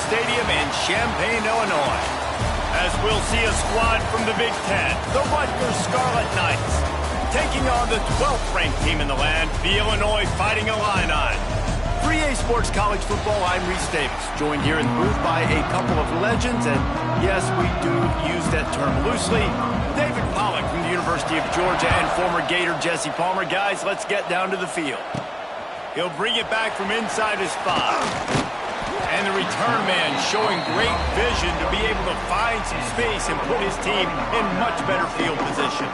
Stadium in Champaign, Illinois, as we'll see a squad from the Big Ten, the Rutgers Scarlet Knights, taking on the 12th-ranked team in the land, the Illinois Fighting Illini. For EA Sports College Football, I'm Reese Davis, joined here in the booth by a couple of legends, and yes, we do use that term loosely. David Pollack from the University of Georgia and former Gator Jesse Palmer. Guys, let's get down to the field. He'll bring it back from inside his 5. And the return man showing great vision to be able to find some space and put his team in much better field position.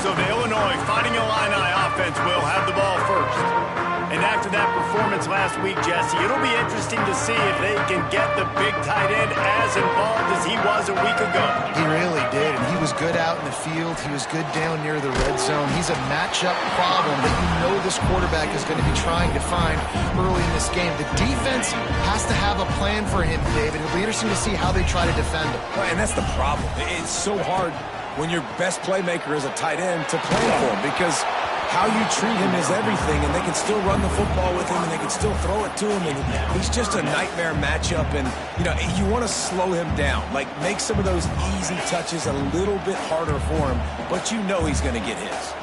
So the Illinois Fighting Illini offense will have the ball first. And after that performance last week, Jesse, it'll be interesting to see if they can get the big tight end as involved as he was a week ago. He really did, and he was good out in the field. He was good down near the red zone. He's a matchup problem that you know this quarterback is going to be trying to find early in this game. The defense has to have a plan for him, David. It'll be interesting to see how they try to defend him. And that's the problem. It's so hard when your best playmaker is a tight end to play for him, because how you treat him is everything, and they can still run the football with him, and they can still throw it to him, and he's just a nightmare matchup. And, you know, you want to slow him down, like make some of those easy touches a little bit harder for him, but you know he's going to get his.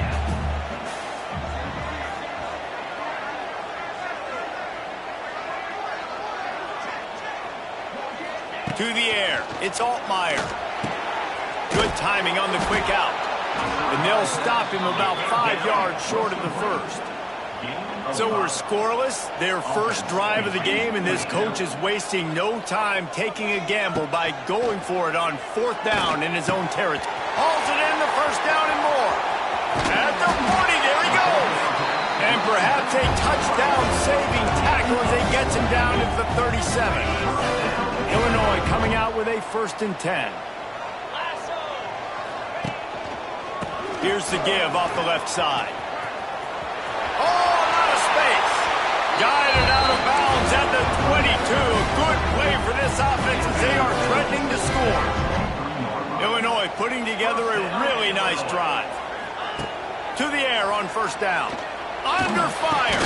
To the air, it's Altmaier. Good timing on the quick out. And they'll stop him about 5 yards short of the first. So we're scoreless, their first drive of the game, and this coach is wasting no time taking a gamble by going for it on 4th down in his own territory. Hauls it in, the first down and more. At the 40, there he goes. And perhaps a touchdown-saving tackle as he gets him down to the 37. Illinois coming out with a 1st and 10. Here's the give off the left side. Oh, a lot of space. Guided out of bounds at the 22. Good play for this offense as they are threatening to score. Illinois putting together a really nice drive. To the air on 1st down. Under fire.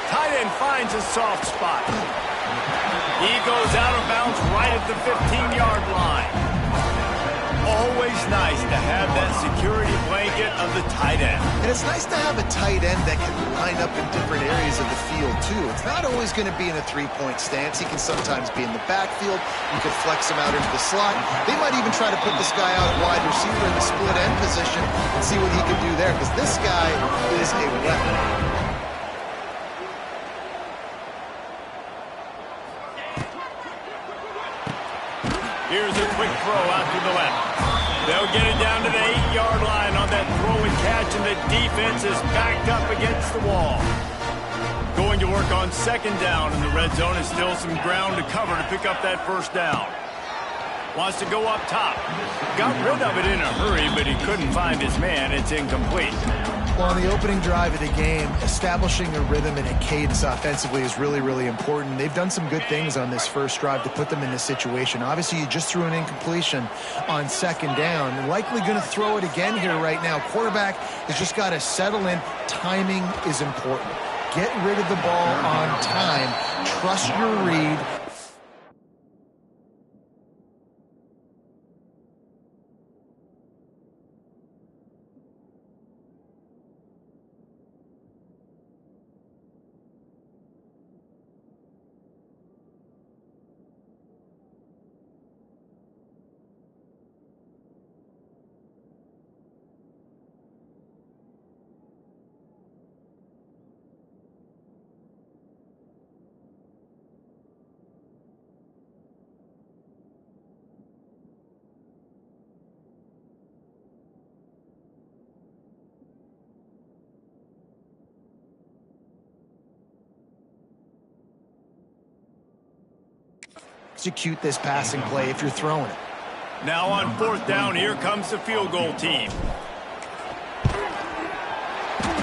Tight end finds a soft spot. He goes out of bounds right at the 15-yard line. Always nice to have that security blanket of the tight end. And it's nice to have a tight end that can line up in different areas of the field, too. It's not always going to be in a three-point stance. He can sometimes be in the backfield. You could flex him out into the slot. They might even try to put this guy out at wide receiver in the split end position and see what he can do there, because this guy is a weapon. Here's a quick throw out to the left. They'll get it down to the 8-yard line on that throw and catch, and the defense is backed up against the wall. Going to work on 2nd down, and the red zone is still some ground to cover to pick up that 1st down. Wants to go up top. Got rid of it in a hurry, but he couldn't find his man. It's incomplete. Well, on the opening drive of the game, establishing a rhythm and a cadence offensively is really, really important. They've done some good things on this first drive to put them in this situation. Obviously, you just threw an incompletion on 2nd down. Likely going to throw it again here right now. Quarterback has just got to settle in. Timing is important. Get rid of the ball on time. Trust your read. Execute this passing play if you're throwing it. Now on 4th down, here comes the field goal team.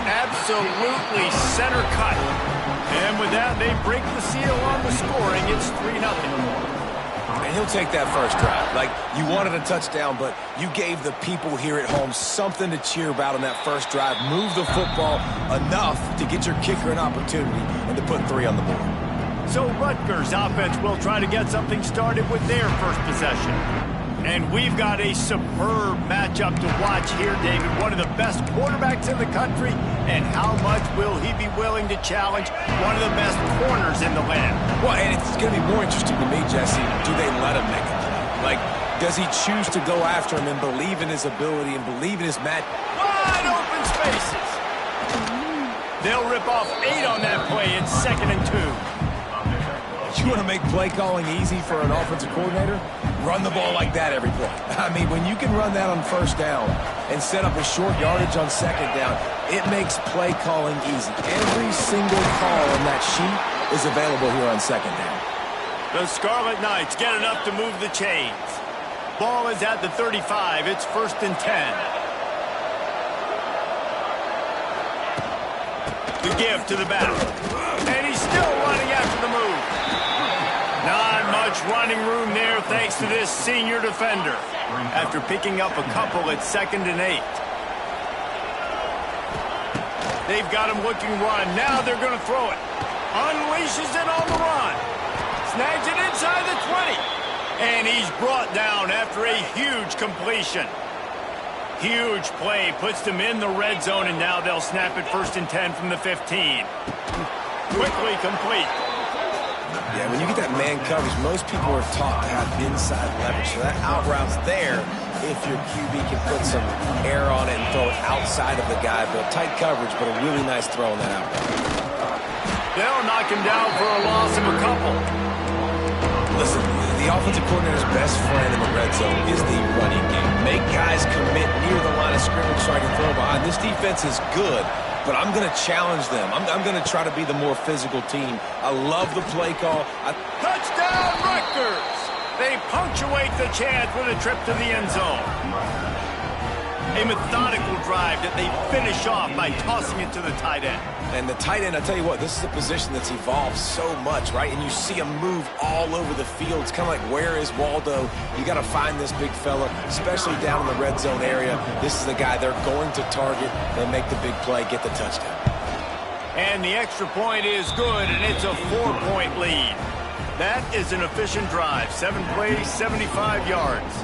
Absolutely center cut. And with that, they break the seal on the scoring. It's 3-0. And he'll take that first drive. Like, you wanted a touchdown, but you gave the people here at home something to cheer about on that first drive. Move the football enough to get your kicker an opportunity and to put 3 on the board. So Rutgers offense will try to get something started with their first possession. And we've got a superb matchup to watch here, David. One of the best quarterbacks in the country. And how much will he be willing to challenge one of the best corners in the land? Well, and it's going to be more interesting to me, Jesse, do they let him make a play? Like, does he choose to go after him and believe in his ability and believe in his match? Wide open spaces. They'll rip off 8 on that play. It's 2nd and 2. You want to make play calling easy for an offensive coordinator? Run the ball like that every play. I mean, when you can run that on first down and set up a short yardage on second down, it makes play calling easy. Every single call on that sheet is available here on second down. The Scarlet Knights get enough to move the chains. Ball is at the 35. It's 1st and 10. The give to the back. And he's still running after the move. Not much running room there thanks to this senior defender. After picking up a couple at 2nd and 8. They've got him looking run. Now they're going to throw it. Unleashes it on the run. Snags it inside the 20. And he's brought down after a huge completion. Huge play. Puts them in the red zone, and now they'll snap it 1st and 10 from the 15. Quickly complete. Yeah, when you get that man coverage, most people are taught to have inside leverage. So that out route's there if your QB can put some air on it and throw it outside of the guy. But tight coverage, but a really nice throw on that out route. They'll knock him down for a loss of a couple. Listen, the offensive coordinator's best friend in the red zone is the running game. Make guys commit near the line of scrimmage so I can throw behind. This defense is good, but I'm going to challenge them. I'm going to try to be the more physical team. I love the play call. Touchdown, Rutgers! They punctuate the chance with a trip to the end zone. A methodical drive that they finish off by tossing it to the tight end. And the tight end, I tell you what, this is a position that's evolved so much, right? And you see him move all over the field. It's kind of like, where is Waldo? You got to find this big fella, especially down in the red zone area. This is the guy they're going to target. They make the big play, get the touchdown. And the extra point is good, and it's a 4-point lead. That is an efficient drive. 7 plays, 75 yards.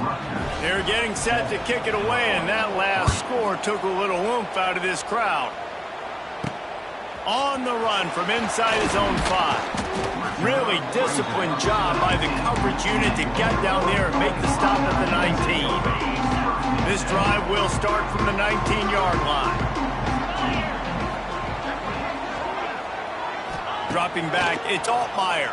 They're getting set to kick it away, and that last score took a little oomph out of this crowd. On the run from inside his own 5. Really disciplined job by the coverage unit to get down there and make the stop at the 19. This drive will start from the 19-yard line. Dropping back, it's Altmaier.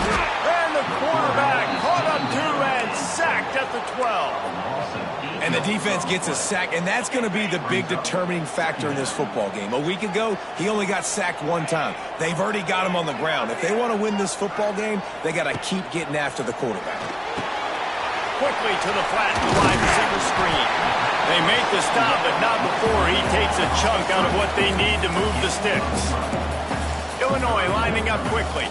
And the quarterback caught up to and sacked at the 12. And the defense gets a sack, and that's going to be the big determining factor in this football game. A week ago, he only got sacked 1 time. They've already got him on the ground. If they want to win this football game, they got to keep getting after the quarterback. Quickly to the flat wide receiver screen. They make the stop, but not before he takes a chunk out of what they need to move the sticks. Illinois lining up quickly.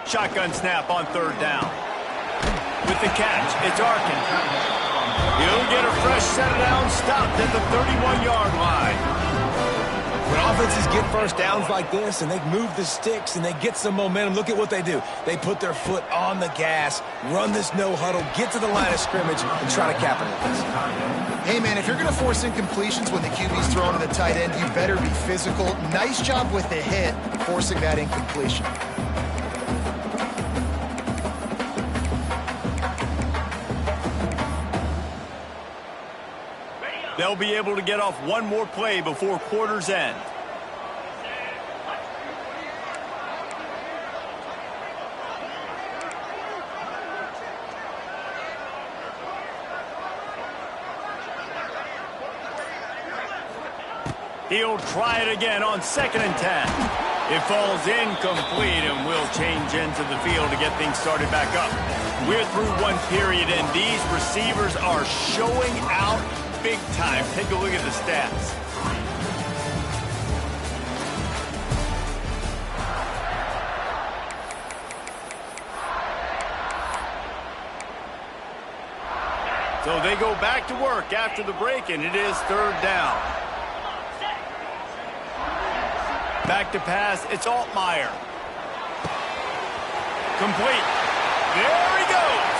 Shotgun snap on 3rd down. With the catch, it's Arkin. He'll get a fresh set down, stopped at the 31-yard line. When offenses get first downs like this and they move the sticks and they get some momentum, look at what they do. They put their foot on the gas, run this no huddle, get to the line of scrimmage, and try to capitalize. Hey, man, if you're going to force incompletions when the QB's throwing to the tight end, you better be physical. Nice job with the hit, forcing that incompletion. They'll be able to get off one more play before quarter's end. He'll try it again on 2nd and 10. It falls incomplete and will change into the field to get things started back up. We're through one period, and these receivers are showing out big time. Take a look at the stats. So they go back to work after the break, and it is third down. Back to pass, it's Altmaier. Complete. There he goes.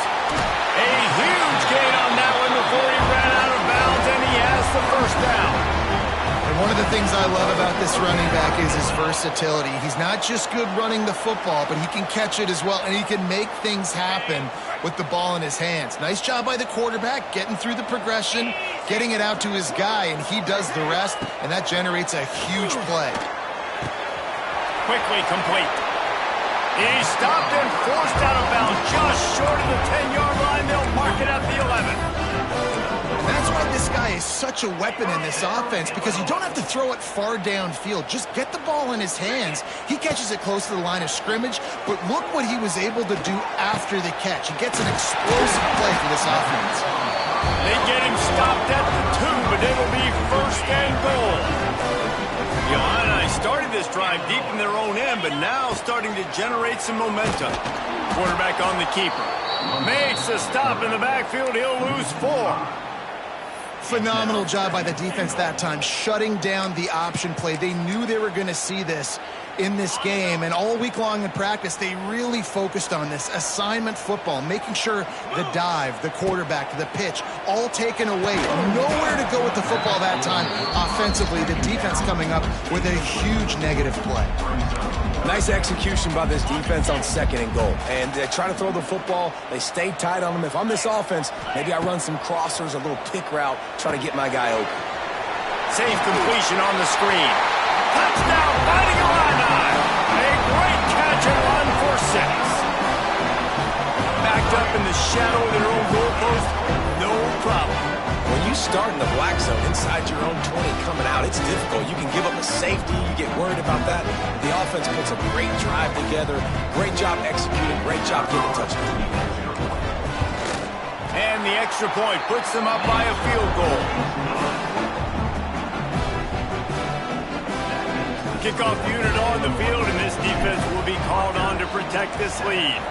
A huge gain on that one before he ran out of bounds, and he has the first down. And one of the things I love about this running back is his versatility. He's not just good running the football, but he can catch it as well, and he can make things happen with the ball in his hands. Nice job by the quarterback, getting through the progression, getting it out to his guy, and he does the rest, and that generates a huge play. Quickly complete. He's stopped and forced out of bounds just short of the 10-yard line. They'll mark it at the 11. And that's why this guy is such a weapon in this offense, because you don't have to throw it far downfield. Just get the ball in his hands. He catches it close to the line of scrimmage, but look what he was able to do after the catch. He gets an explosive play for this offense. They get him stopped at the 2, but it'll be first and goal. The Illini started this drive deep in their own end, but now starting to generate some momentum. Quarterback on the keeper. Makes a stop in the backfield. He'll lose 4. Phenomenal job by the defense that time, shutting down the option play. They knew they were going to see this in this game, and all week long in practice, they really focused on this assignment football, making sure the dive, the quarterback, the pitch, all taken away. Nowhere to go with the football that time offensively. The defense coming up with a huge negative play. Nice execution by this defense on second and goal. And they try to throw the football. They stay tight on them. If I'm this offense, maybe I run some crossers, a little pick route, try to get my guy open. Safe completion on the screen. Touchdown, Fighting Illini. A great catch and run for 6. Backed up in the shadow of their own goalpost, no problem. When you start in the black zone inside your own 20 coming out, it's difficult. You can give up a safety. You get worried about that. The offense puts a great drive together. Great job executing. Great job getting a touchdown. And the extra point puts them up by a field goal. Kickoff unit on the field, and this defense will be called on to protect this lead.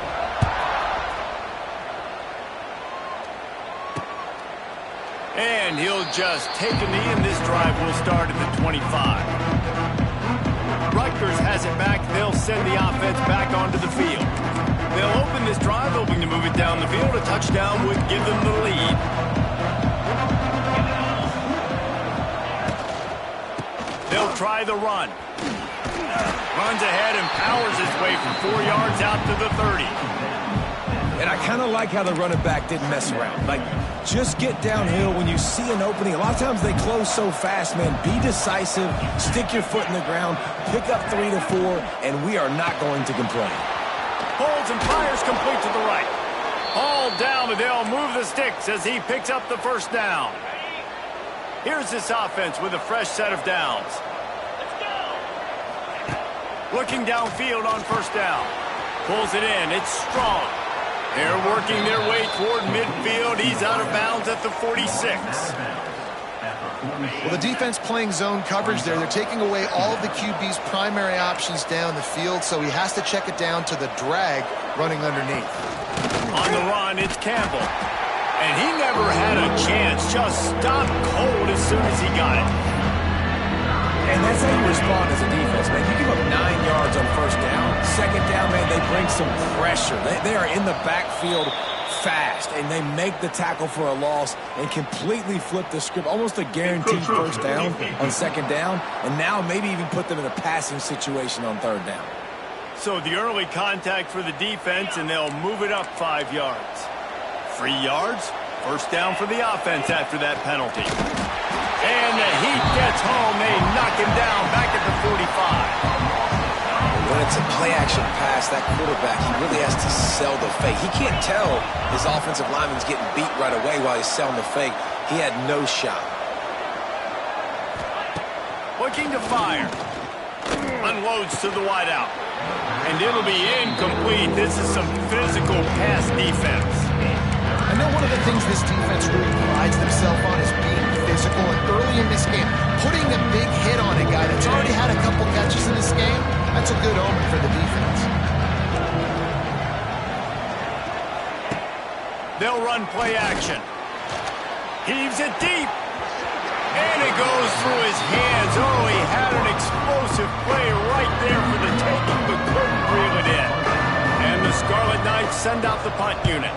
And he'll just take a knee, and this drive will start at the 25. Rutgers has it back. They'll send the offense back onto the field. They'll open this drive, hoping to move it down the field. A touchdown would give them the lead. They'll try the run. Runs ahead and powers his way for 4 yards out to the 30. And I kind of like how the running back didn't mess around. Like, just get downhill when you see an opening. A lot of times they close so fast, man. Be decisive, stick your foot in the ground, pick up 3 to 4, and we are not going to complain. Holds and fires complete to the right. All down, but they'll move the sticks as he picks up the first down. Here's this offense with a fresh set of downs. Looking downfield on first down. Pulls it in. It's strong. They're working their way toward midfield. He's out of bounds at the 46. Well, the defense playing zone coverage there. They're taking away all of the QB's primary options down the field, so he has to check it down to the drag running underneath. On the run, it's Campbell. And he never had a chance. Just stopped cold as soon as he got it. And that's how you respond as a defense, man. You give up 9 yards on first down. Second down, man, they bring some pressure. They are in the backfield fast, and they make the tackle for a loss and completely flip the script. Almost a guaranteed first down on second down, and now maybe even put them in a passing situation on third down. So the early contact for the defense, and they'll move it up 5 yards. 3 yards, first down for the offense after that penalty. And the heat gets home. They knock him down back at the 45. When it's a play-action pass, that quarterback, he really has to sell the fake. He can't tell his offensive lineman's getting beat right away while he's selling the fake. He had no shot. Looking to fire. Unloads to the wideout. And it'll be incomplete. This is some physical pass defense. I know one of the things this defense really prides themselves on is being physical, and early in this game, putting a big hit on a guy that's already had a couple catches in this game, that's a good omen for the defense. They'll run play action. Heaves it deep. And it goes through his hands. Oh, he had an explosive play right there for the taking, but couldn't reel it in. And the Scarlet Knights send out the punt unit.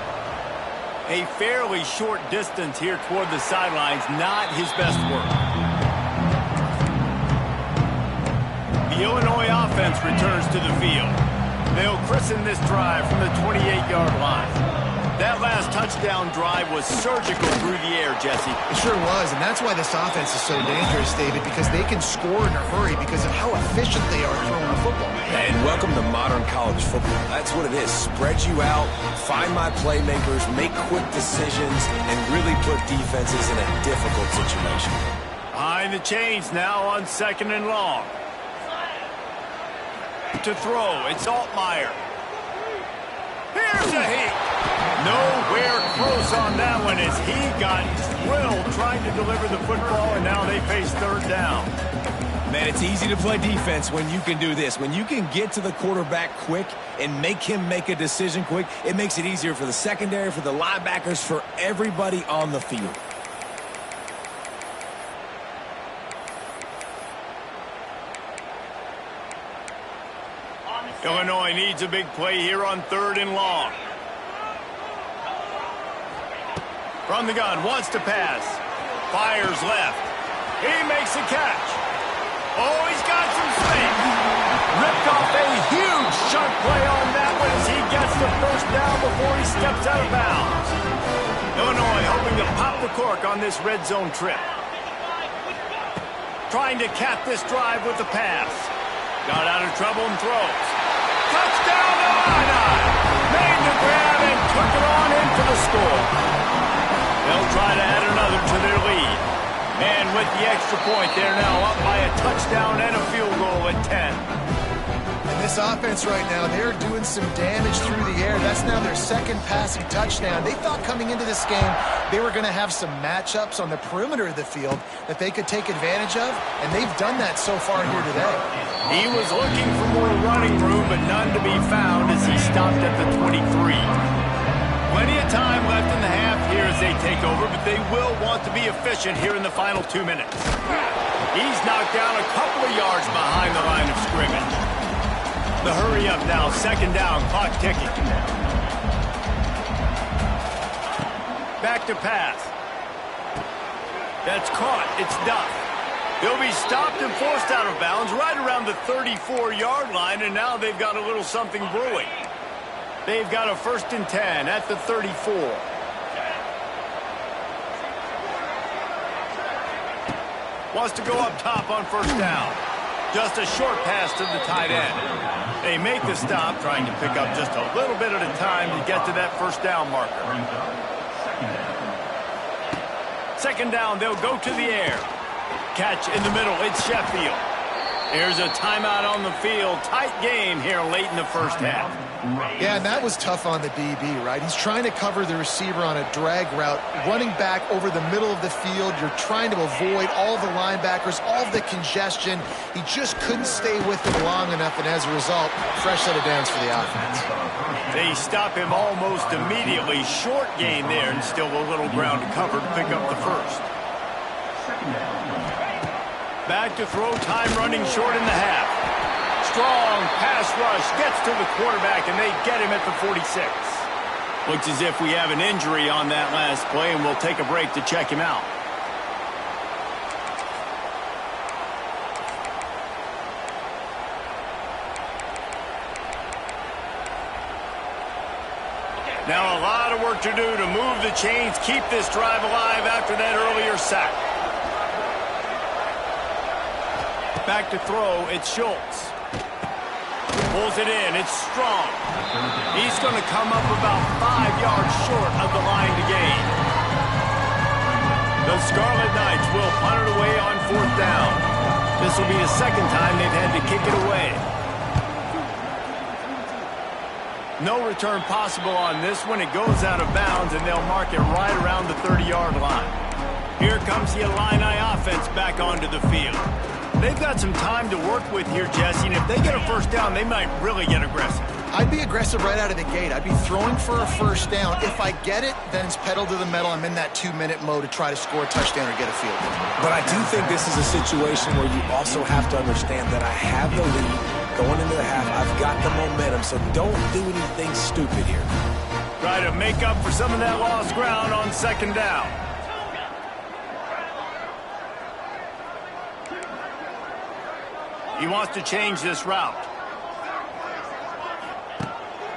A fairly short distance here toward the sidelines, not his best work. The Illinois offense returns to the field. They'll christen this drive from the 28-yard line. That last touchdown drive was surgical through the air, Jesse. It sure was, and that's why this offense is so dangerous, David, because they can score in a hurry because of how efficient they are throwing the football. And welcome to modern college football. That's what it is. Spread you out, find my playmakers, make quick decisions, and really put defenses in a difficult situation. Behind the chains now on 2nd and long. To throw, it's Altmaier. Here's a heat. Nowhere close on that one as he got drilled trying to deliver the football, and now they face 3rd down. Man, it's easy to play defense when you can do this. When you can get to the quarterback quick and make him make a decision quick, it makes it easier for the secondary, for the linebackers, for everybody on the field. Illinois needs a big play here on 3rd and long. From the gun, wants to pass. Fires left. He makes a catch. Oh, he's got some space. Ripped off a huge chunk play on that one as he gets the 1st down before he steps out of bounds. Illinois hoping to pop the cork on this red zone trip. Trying to cap this drive with the pass. Got out of trouble and throws. Touchdown Illini! Made the grab and took it on in for the score. They'll try to add another to their lead. And with the extra point, they're now up by a touchdown and a field goal at 10. And this offense right now, they're doing some damage through the air. That's now their 2nd passing touchdown. They thought coming into this game they were going to have some matchups on the perimeter of the field that they could take advantage of, and they've done that so far here today. He was looking for more running room, but none to be found as he stopped at the 23. Plenty of time left in the half here as they take over, but they will want to be efficient here in the final 2 minutes. He's knocked down a couple of yards behind the line of scrimmage. The hurry up now, 2nd down, clock ticking. Back to pass. That's caught, it's Duff. He'll be stopped and forced out of bounds right around the 34-yard line, and now they've got a little something brewing. They've got a 1st and 10 at the 34. Wants to go up top on 1st down. Just a short pass to the tight end. They make the stop, trying to pick up just a little bit at a time to get to that 1st down marker. 2nd down, they'll go to the air. Catch in the middle, it's Sheffield. Here's a timeout on the field. Tight game here late in the 1st half. Yeah, and that was tough on the DB, right? He's trying to cover the receiver on a drag route, running back over the middle of the field. You're trying to avoid all the linebackers, all the congestion. He just couldn't stay with them long enough, and as a result, fresh set of downs for the offense. They stop him almost immediately. Short gain there, and still a little ground to cover to pick up the 1st. Back to throw, time running short in the half. Strong pass rush, gets to the quarterback, and they get him at the 46. Looks as if we have an injury on that last play, and we'll take a break to check him out. Now a lot of work to do to move the chains, keep this drive alive after that earlier sack. Back to throw, it's Schultz. Pulls it in, it's Strong. He's going to come up about 5 yards short of the line to gain. The Scarlet Knights will punt it away on 4th down. This will be the 2nd time they've had to kick it away. No return possible on this one. It goes out of bounds, and they'll mark it right around the 30-yard line. Here comes the Illini offense back onto the field. They've got some time to work with here, Jesse, and if they get a 1st down, they might really get aggressive. I'd be aggressive right out of the gate. I'd be throwing for a first down. If I get it, then it's pedal to the metal. I'm in that 2-minute mode to try to score a touchdown or get a field goal. But I do think this is a situation where you also have to understand that I have the lead going into the half. I've got the momentum, so don't do anything stupid here. Try to make up for some of that lost ground on second down. He wants to change this route.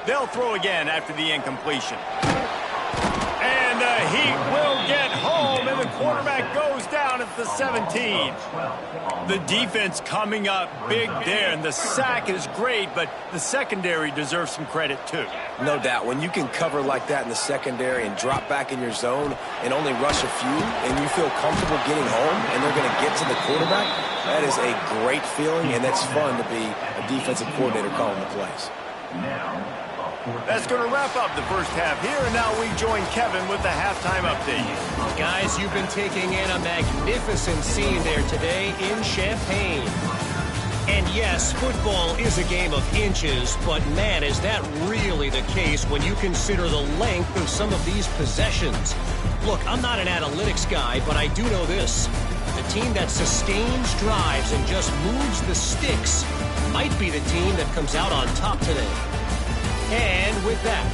They'll throw again after the incompletion. And the Heat will get home, and the quarterback goes down at the 17. The defense coming up big there, and the sack is great, but the secondary deserves some credit too. No doubt. When you can cover like that in the secondary and drop back in your zone and only rush a few, and you feel comfortable getting home, and they're going to get to the quarterback, that is a great feeling, and it's fun to be a defensive coordinator calling the plays. That's going to wrap up the first half here, and now we join Kevin with the halftime update. Guys, you've been taking in a magnificent scene there today in Champaign. And yes, football is a game of inches, but man, is that really the case when you consider the length of some of these possessions. Look, I'm not an analytics guy, but I do know this. The team that sustains drives and just moves the sticks might be the team that comes out on top today. And with that,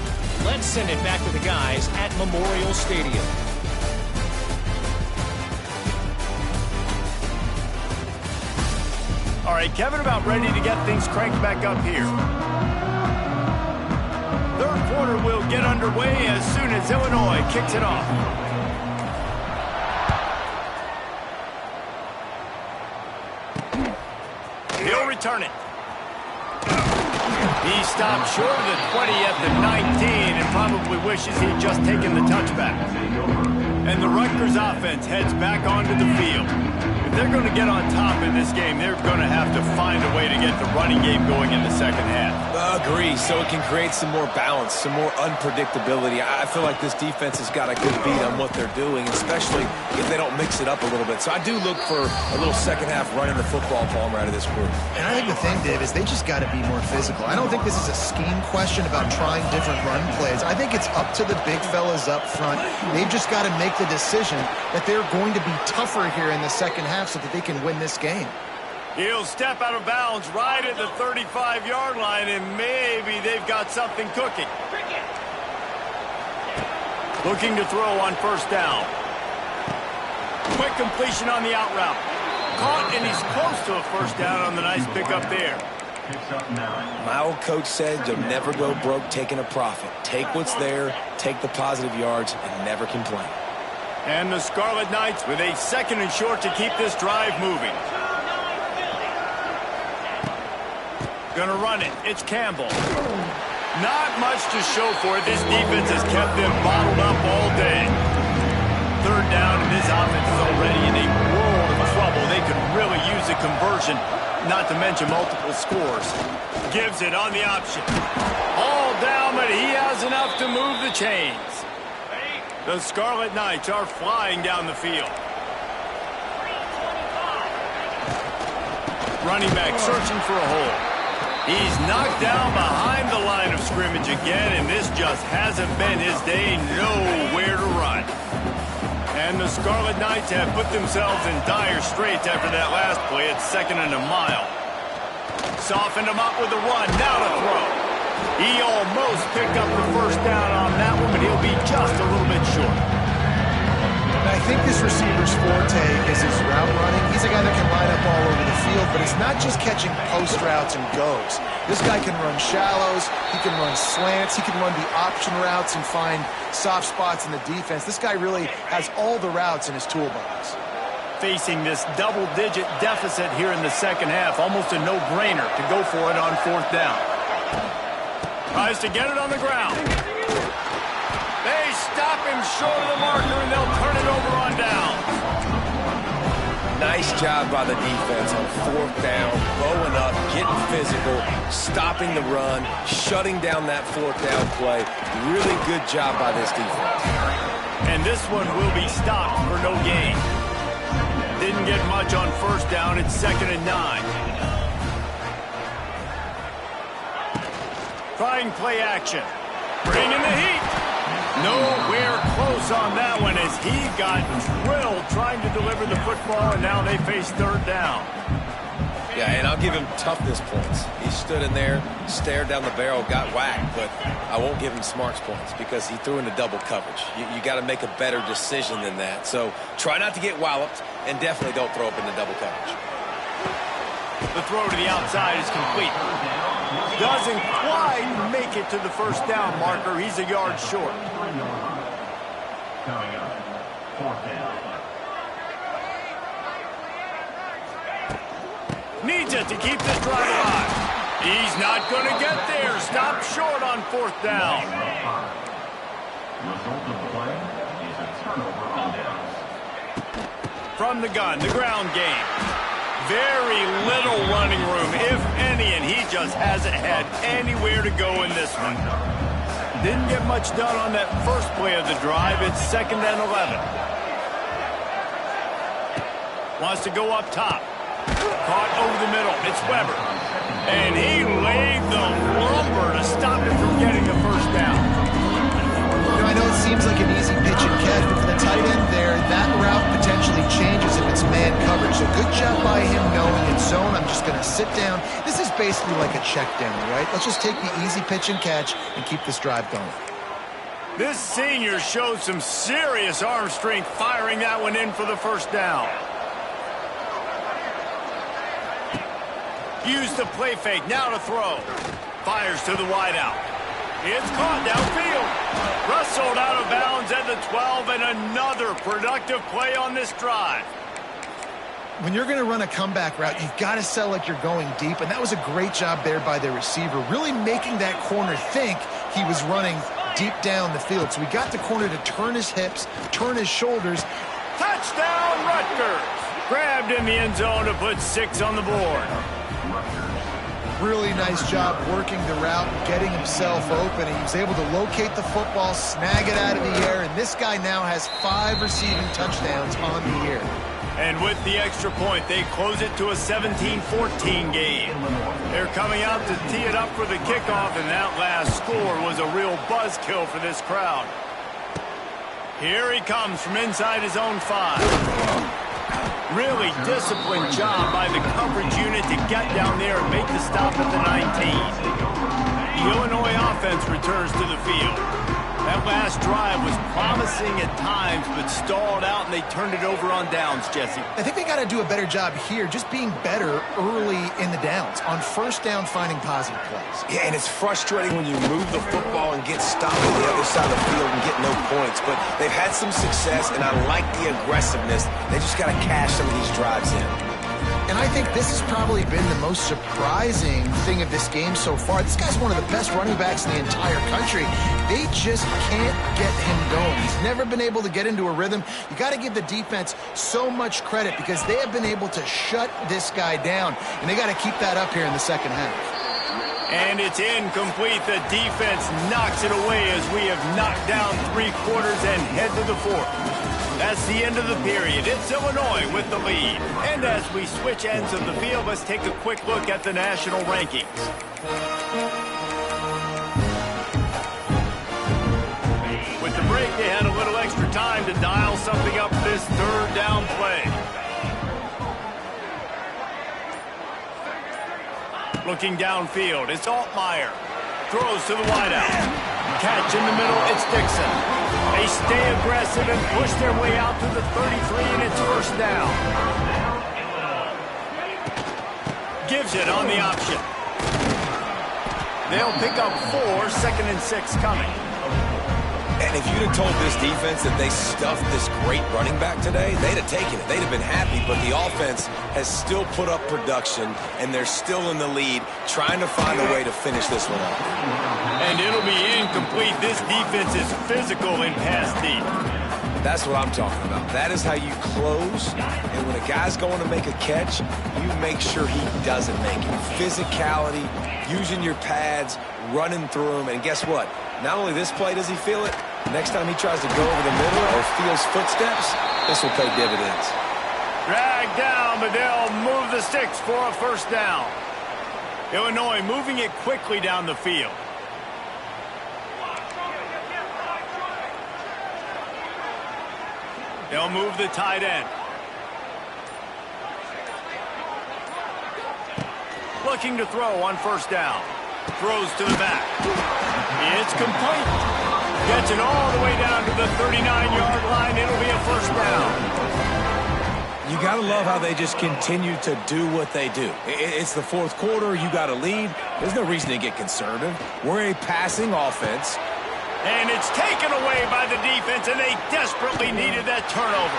let's send it back to the guys at Memorial Stadium. All right, Kevin, about ready to get things cranked back up here. Third quarter will get underway as soon as Illinois kicks it off. He'll return it. He stopped short of the 20 at the 19 and probably wishes he'd just taken the touchback. And the Rutgers offense heads back onto the field. If they're going to get on top in this game, they're going to have to find a way to get the running game going in the second half. Agree, so it can create some more balance, some more unpredictability. I feel like this defense has got a good beat on what they're doing, especially if they don't mix it up a little bit. So I do look for a little second half running the football, Palmer, out of this group. And I think the thing, Dave, is they just got to be more physical. I don't think this is a scheme question about trying different run plays. I think it's up to the big fellas up front. They've just got to make the decision that they're going to be tougher here in the second half so that they can win this game. He'll step out of bounds right at the 35-yard line, and maybe they've got something cooking. Looking to throw on first down. Quick completion on the out route. Caught, and he's close to a first down on the nice pickup there. My old coach said you'll never go broke taking a profit. Take what's there, take the positive yards, and never complain. And the Scarlet Knights with a second and short to keep this drive moving. Gonna run it. It's Campbell. Not much to show for it. This defense has kept them bottled up all day. Third down, and this offense is already in a world of trouble. They could really use a conversion, not to mention multiple scores. Gives it on the option. All down, but he has enough to move the chains. The Scarlet Knights are flying down the field. Running back searching for a hole. He's knocked down behind the line of scrimmage again, and this just hasn't been his day. Nowhere to run. And the Scarlet Knights have put themselves in dire straits after that last play at 2nd and a mile. Softened him up with a run. Now to throw. He almost picked up the first down on that one, but he'll be just a little bit short. I think this receiver's forte is his route running. He's a guy that can line up all over the field, but it's not just catching post routes and goes. This guy can run shallows, he can run slants, he can run the option routes and find soft spots in the defense. This guy really has all the routes in his toolbox. Facing this double-digit deficit here in the second half, almost a no-brainer to go for it on fourth down. Tries to get it on the ground. They stop him short of the marker, and they'll turn it over on down. Nice job by the defense on fourth down, bowing up, getting physical, stopping the run, shutting down that fourth down play. Really good job by this defense. And this one will be stopped for no gain. Didn't get much on first down. It's 2nd and 9. trying play action. Bringing the heat. Nowhere close on that one as he got drilled trying to deliver the football, and now they face third down. Yeah, and I'll give him toughness points. He stood in there, stared down the barrel, got whacked, but I won't give him smarts points because he threw into double coverage. You got to make a better decision than that. So try not to get walloped, and definitely don't throw up into double coverage. The throw to the outside is complete. Doesn't quite make it to the first down marker. He's a yard short. Needs it to keep this drive alive. He's not going to get there. Stop short on fourth down. Result of the play is a turnover on downs. From the gun, the ground game. Very little running room, if any, and he just hasn't had anywhere to go in this one. Didn't get much done on that first play of the drive. It's 2nd and 11. Wants to go up top. Caught over the middle. It's Weber. And he laid the lumber to stop him from getting the first down. You know, I know it seems like an easy pitch and catch, but for the tight end there, that route potentially changes if it's man coverage. So good job by him knowing it's zone. I'm just going to sit down. This is basically like a check down, right? Let's just take the easy pitch and catch and keep this drive going. This senior showed some serious arm strength firing that one in for the first down. Used the play fake, now to throw. Fires to the wideout. It's caught downfield. Rustled out of bounds at the 12, and another productive play on this drive. When you're going to run a comeback route, you've got to sell like you're going deep, and that was a great job there by the receiver, really making that corner think he was running deep down the field. So we got the corner to turn his hips, turn his shoulders. Touchdown, Rutgers! Grabbed in the end zone to put 6 on the board. Really nice job working the route and getting himself open. He was able to locate the football, snag it out of the air, and this guy now has 5 receiving touchdowns on the year. And with the extra point, they close it to a 17-14 game. They're coming out to tee it up for the kickoff, and that last score was a real buzzkill for this crowd. Here he comes from inside his own 5. Really disciplined job by the coverage unit to get down there and make the stop at the 19. The Illinois offense returns to the field. That last drive was promising at times, but stalled out, and they turned it over on downs, Jesse. I think they got to do a better job here, just being better early in the downs, on first down finding positive plays. Yeah, and it's frustrating when you move the football and get stopped on the other side of the field and get no points, but they've had some success, and I like the aggressiveness. They just got to cash some of these drives in. And I think this has probably been the most surprising thing of this game so far. This guy's one of the best running backs in the entire country. They just can't get him going. He's never been able to get into a rhythm. You got to give the defense so much credit because they have been able to shut this guy down, and they got to keep that up here in the second half. And it's incomplete. The defense knocks it away as we have knocked down 3 quarters and head to the 4th. That's the end of the period. It's Illinois with the lead. And as we switch ends of the field, let's take a quick look at the national rankings. With the break, they had a little extra time to dial something up for this third down play. Looking downfield, it's Altmaier. Throws to the wideout. Catch in the middle, it's Dixon. They stay aggressive and push their way out to the 33, and it's first down. Gives it on the option. They'll pick up 4, 2nd and 6 coming. And if you'd have told this defense that they stuffed this great running back today, they'd have taken it. They'd have been happy, but the offense has still put up production, and they're still in the lead, trying to find a way to finish this one up. And it'll be incomplete. This defense is physical in pass deep. That's what I'm talking about. That is how you close, and when a guy's going to make a catch, you make sure he doesn't make it. Physicality, using your pads, running through them, and guess what? Not only this play does he feel it, next time he tries to go over the middle or feels footsteps, this will pay dividends. Dragged down, but they'll move the sticks for a first down. Illinois moving it quickly down the field. They'll move the tight end. Looking to throw on first down. Throws to the back. It's complete. Gets it all the way down to the 39-yard line. It'll be a first down. You got to love how they just continue to do what they do. It's the fourth quarter. You got to lead. There's no reason to get conservative. We're a passing offense. And it's taken away by the defense, and they desperately needed that turnover.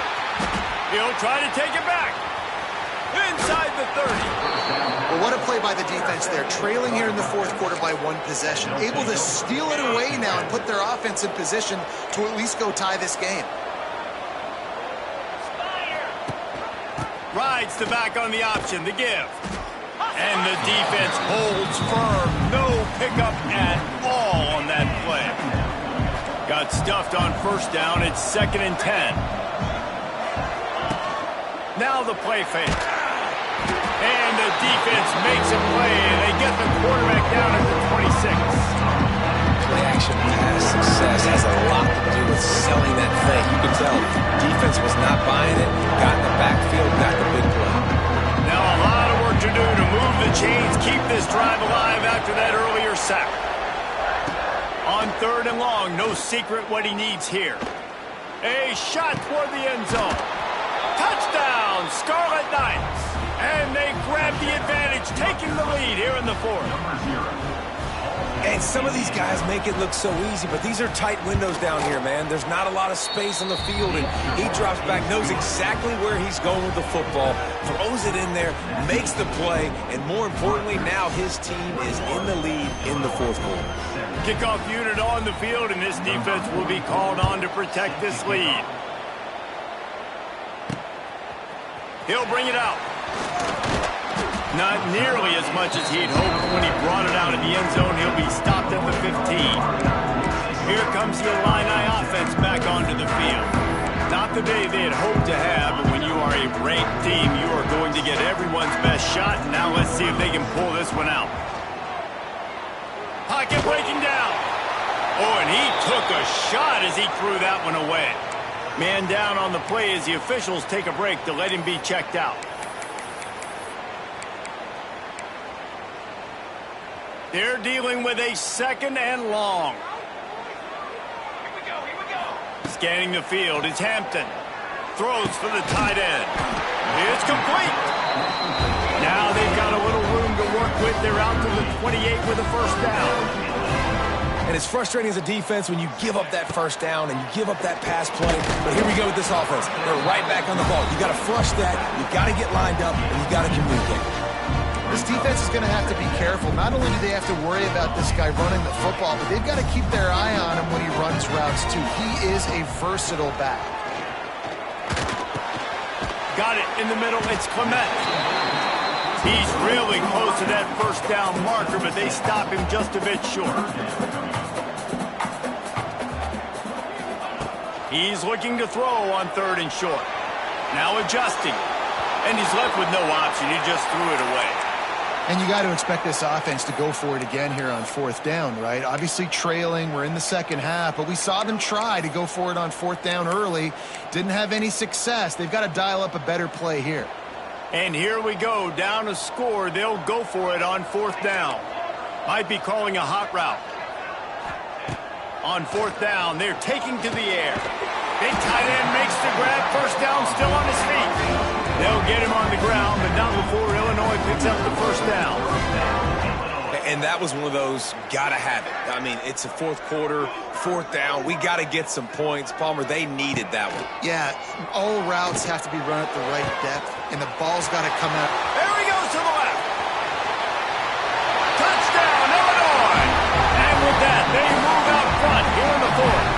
He'll try to take it back. Inside the 30. Well, what a play by the defense there. Trailing here in the fourth quarter by one possession. Able to steal it away now and put their offense in position to at least go tie this game. Rides the back on the option, the give. And the defense holds firm. No pickup at all on that play. Got stuffed on first down. It's 2nd and 10. Now the play fake. And the defense makes a play, and they get the quarterback down at the 26. Play-action pass success has a lot to do with selling that fake. You can tell defense was not buying it, got in the backfield, got the big play. Now a lot of work to do to move the chains, keep this drive alive after that earlier sack. On 3rd and long, no secret what he needs here. A shot toward the end zone. Touchdown, Scarlet Knights. And they grab the advantage, taking the lead here in the fourth. And some of these guys make it look so easy, but these are tight windows down here, man. There's not a lot of space on the field, and he drops back, knows exactly where he's going with the football, throws it in there, makes the play, and more importantly, now his team is in the lead in the fourth quarter. Kickoff unit on the field, and this defense will be called on to protect this lead. He'll bring it out. Not nearly as much as he'd hoped when he brought it out in the end zone. He'll be stopped at the 15. Here comes the Illini offense back onto the field. Not the day they had hoped to have, but when you are a ranked team, you are going to get everyone's best shot. And now let's see if they can pull this one out. Pocket breaking down. Oh, and he took a shot as he threw that one away. Man down on the play as the officials take a break to let him be checked out. They're dealing with a 2nd and long. Here we go. Scanning the field, it's Hampton. Throws for the tight end. It's complete. Now they've got a little room to work with. They're out to the 28 with a first down. And it's frustrating as a defense when you give up that first down and you give up that pass play. But here we go with this offense. They're right back on the ball. You got to flush that. You got to get lined up, and you got to communicate. This defense is going to have to be careful. Not only do they have to worry about this guy running the football, but they've got to keep their eye on him when he runs routes, too. He is a versatile back. Got it in the middle. It's Clement. He's really close to that first down marker, but they stop him just a bit short. He's looking to throw on 3rd and short. Now adjusting. And he's left with no option. He just threw it away. And you got to expect this offense to go for it again here on 4th down, right? Obviously trailing. We're in the second half, but we saw them try to go for it on 4th down early. Didn't have any success. They've got to dial up a better play here. And here we go. Down a score. They'll go for it on 4th down. Might be calling a hot route. On 4th down, they're taking to the air. Big tight end makes the grab. First down, still on his feet. They'll get him on the ground, but not before Illinois picks up the first down. And that was one of those gotta have it. I mean, it's a fourth quarter, 4th down. We got to get some points. Palmer, they needed that one. Yeah, all routes have to be run at the right depth, and the ball's got to come out. There he goes to the left. Touchdown, Illinois. And with that, they move out front here in the fourth.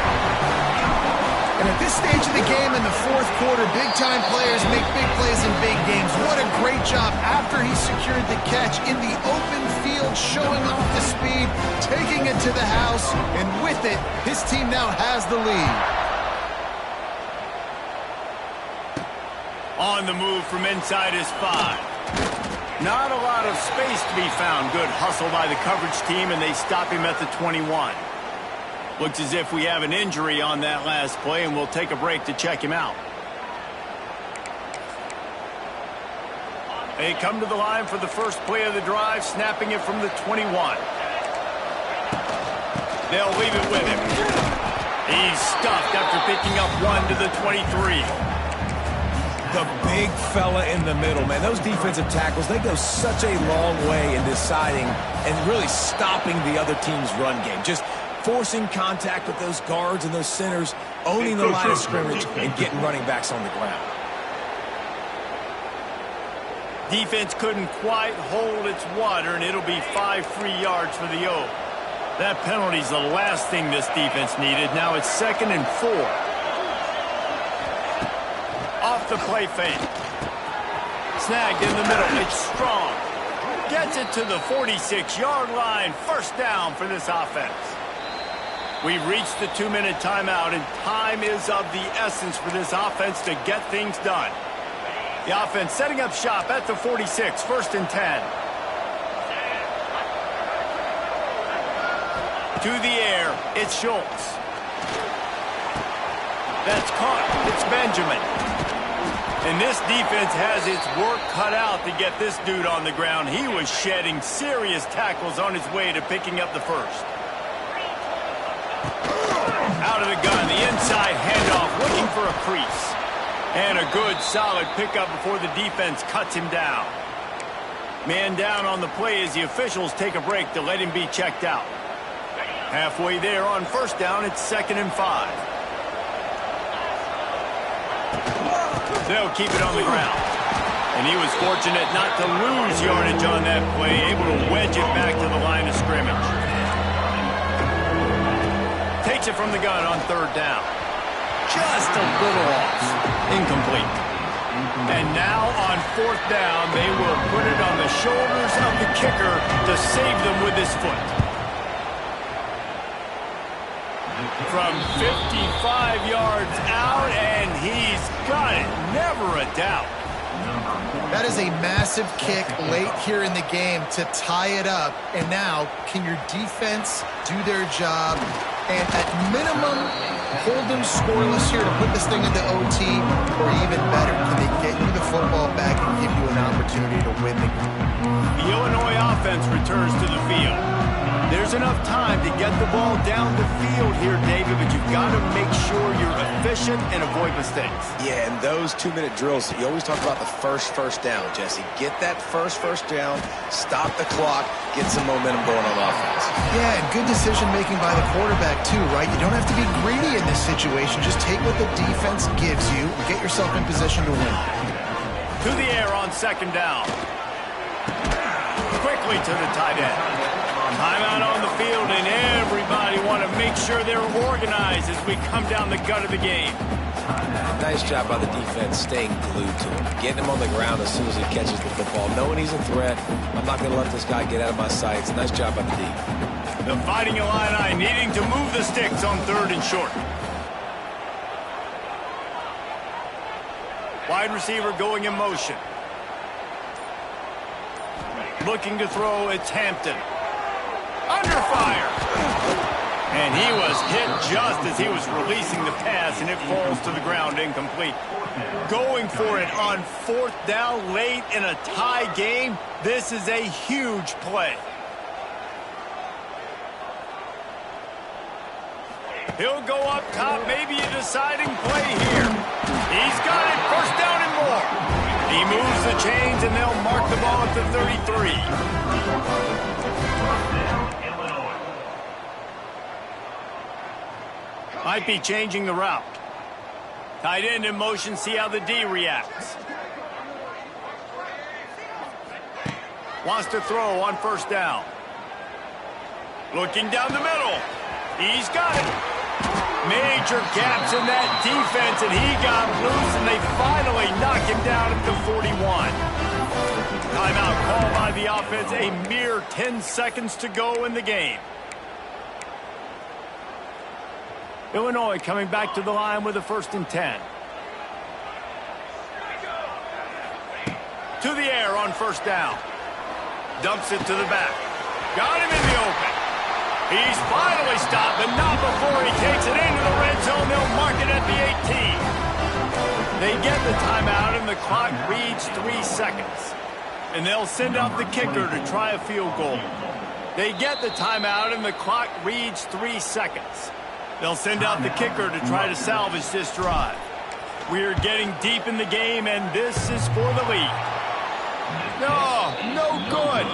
And at this stage of the game in the fourth quarter, big-time players make big plays in big games. What a great job after he secured the catch in the open field, showing off the speed, taking it to the house, and with it, his team now has the lead. On the move from inside his 5. Not a lot of space to be found. Good hustle by the coverage team, and they stop him at the 21. Looks as if we have an injury on that last play, and we'll take a break to check him out. They come to the line for the first play of the drive, snapping it from the 21. They'll leave it with him. He's stuffed after picking up one to the 23. The big fella in the middle, man. Those defensive tackles, they go such a long way in deciding and really stopping the other team's run game. Just forcing contact with those guards and those centers, owning the line of scrimmage, and getting running backs on the ground. Defense couldn't quite hold its water, and it'll be 5 free yards for the O. That penalty's the last thing this defense needed. Now it's 2nd and 4. Off the play fake. Snagged in the middle. It's Strong. Gets it to the 46-yard line. First down for this offense. We've reached the 2-minute timeout, and time is of the essence for this offense to get things done. The offense setting up shop at the 46, 1st and 10. To the air, it's Schultz. That's caught. It's Benjamin. And this defense has its work cut out to get this dude on the ground. He was shedding serious tackles on his way to picking up the first. Out of the gun, the inside handoff, looking for a crease. And a good, solid pickup before the defense cuts him down. Man down on the play as the officials take a break to let him be checked out. Halfway there on first down, it's 2nd and 5. They'll keep it on the ground. And he was fortunate not to lose yardage on that play, able to wedge it back to the line of scrimmage. Takes it from the gun on 3rd down. Just a little off. Incomplete. And now on 4th down, they will put it on the shoulders of the kicker to save them with his foot. From 55 yards out, and he's got it. Never a doubt. That is a massive kick late here in the game to tie it up. And now, can your defense do their job and at minimum hold them scoreless here to put this thing into OT, or even better, can they get you the football back and give you an opportunity to win the game? The Illinois offense returns to the field. There's enough time to get the ball down the field here, David, but you've got to make sure you're efficient and avoid mistakes. Yeah, and those 2-minute drills, you always talk about the first down, Jesse. Get that first down, stop the clock, get some momentum going on offense. Yeah, and good decision-making by the quarterback, too, right? You don't have to be greedy in this situation. Just take what the defense gives you and get yourself in position to win. To the air on 2nd down. Quickly to the tight end. Timeout on the field, and everybody want to make sure they're organized as we come down the gut of the game. Nice job by the defense staying glued to him, getting him on the ground as soon as he catches the football, knowing he's a threat. I'm not going to let this guy get out of my sights. Nice job by the D. The Fighting Illini needing to move the sticks on 3rd and short. Wide receiver going in motion. Looking to throw, it's Hampton. Under fire. And he was hit just as he was releasing the pass, and it falls to the ground incomplete. Going for it on 4th down late in a tie game. This is a huge play. He'll go up top, maybe a deciding play here. He's got it, 1st down and more. He moves the chains, and they'll mark the ball at the 33. Might be changing the route. Tight end in motion, see how the D reacts. Wants to throw on 1st down. Looking down the middle. He's got it. Major gaps in that defense, and he got loose, and they finally knock him down at the 41. Timeout called by the offense. A mere 10 seconds to go in the game. Illinois coming back to the line with a 1st and 10. To the air on 1st down. Dumps it to the back. Got him in the open. He's finally stopped, but not before he takes it into the red zone. They'll mark it at the 18. They get the timeout, and the clock reads 3 seconds. and they'll send out the kicker to try a field goal. They get the timeout, and the clock reads 3 seconds. They'll send out the kicker to try to salvage this drive. We're getting deep in the game, and this is for the lead. No good.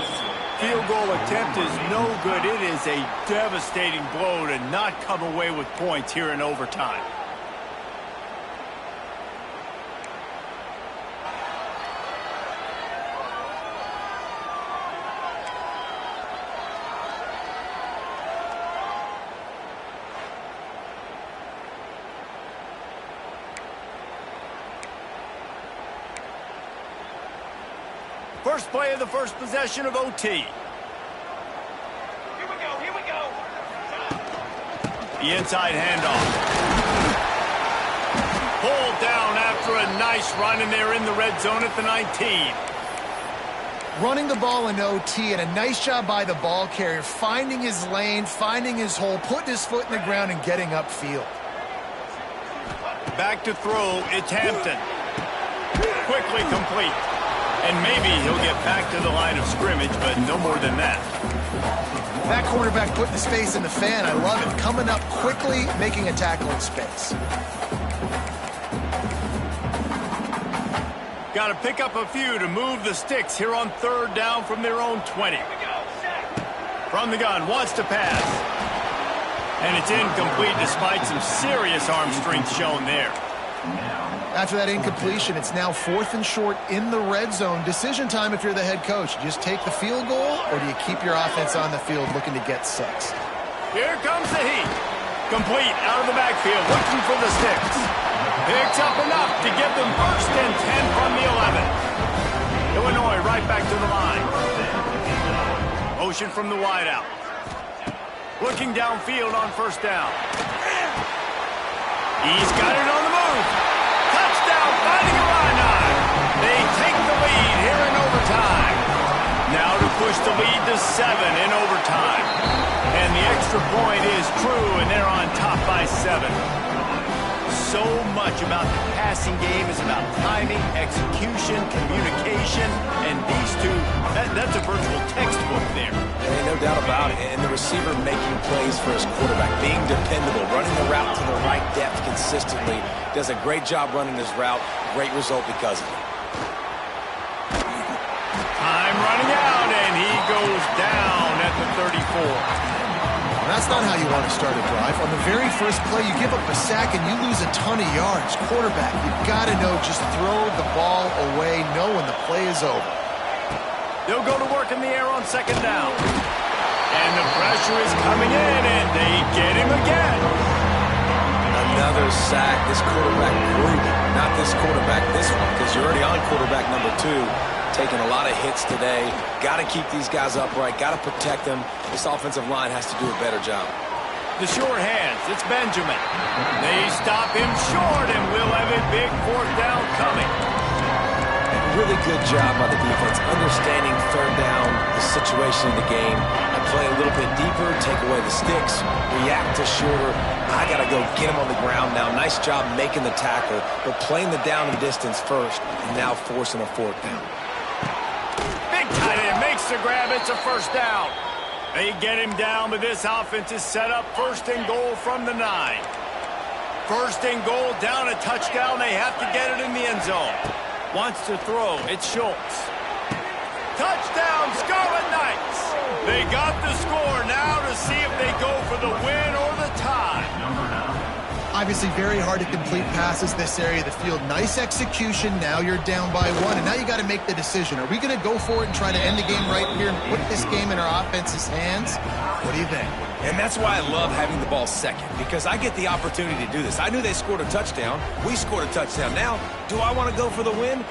Field goal attempt is no good. It is a devastating blow to not come away with points here in overtime. First play of the first possession of OT. Here we go, here we go. The inside handoff. Pulled down after a nice run, and they're in the red zone at the 19. Running the ball in OT, and a nice job by the ball carrier, finding his lane, finding his hole, putting his foot in the ground, and getting upfield. Back to throw, it's Hampton. Quickly complete. And maybe he'll get back to the line of scrimmage, but no more than that. That quarterback putting his face in the fan, I love it. Coming up quickly, making a tackle in space. Got to pick up a few to move the sticks here on third down from their own 20. From the gun, wants to pass. And it's incomplete despite some serious arm strength shown there. After that incompletion, it's now 4th and short in the red zone. Decision time if you're the head coach. You just take the field goal, or do you keep your offense on the field looking to get 6? Here comes the heat. Complete out of the backfield, looking for the sticks. Picks up enough to give them first and 10 from the 11. Illinois right back to the line. Motion from the wideout. Looking downfield on first down. He's got it on the move. Touchdown, finding a line. They take the lead here in overtime. Now to push the lead to 7 in overtime. And the extra point is true, and they're on top by 7. So much about the passing game is about timing, execution, communication, and these two, that's a virtual textbook there. Ain't no doubt about it. And the receiver making plays for his quarterback, being dependable, running the route to the right depth consistently. Does a great job running his route. Great result because of it. Time running out, and he goes down at the 34. That's not how you want to start a drive. On the very first play, you give up a sack and you lose a ton of yards. Quarterback, you've got to know, just throw the ball away, know when the play is over. They'll go to work in the air on second down. And the pressure is coming in, and they get him again. Another sack. This quarterback group, not this quarterback, this one, because you're already on quarterback number 2. Taking a lot of hits today. Got to keep these guys upright. Got to protect them. This offensive line has to do a better job. The short hands. It's Benjamin. They stop him short, and we'll have a big 4th down coming. Really good job by the defense, understanding third down, the situation in the game. I play a little bit deeper, take away the sticks, react to shorter. I got to go get him on the ground now. Nice job making the tackle, but playing the down and distance first, and now forcing a 4th down. Tight end makes the grab. It's a first down. They get him down, but this offense is set up 1st and goal from the 9. 1st and goal, down a touchdown. They have to get it in the end zone. Wants to throw. It's Schultz. Touchdown, Scarlet Knights. They got the score now to see if they go for the win or the tie. Obviously very hard to complete passes this area of the field. Nice execution. Now you're down by 1, and now you got to make the decision. Are we going to go for it and try to end the game right here and put this game in our offense's hands? What do you think? And that's why I love having the ball second, because I get the opportunity to do this. I knew they scored a touchdown. We scored a touchdown. Now, do I want to go for the win?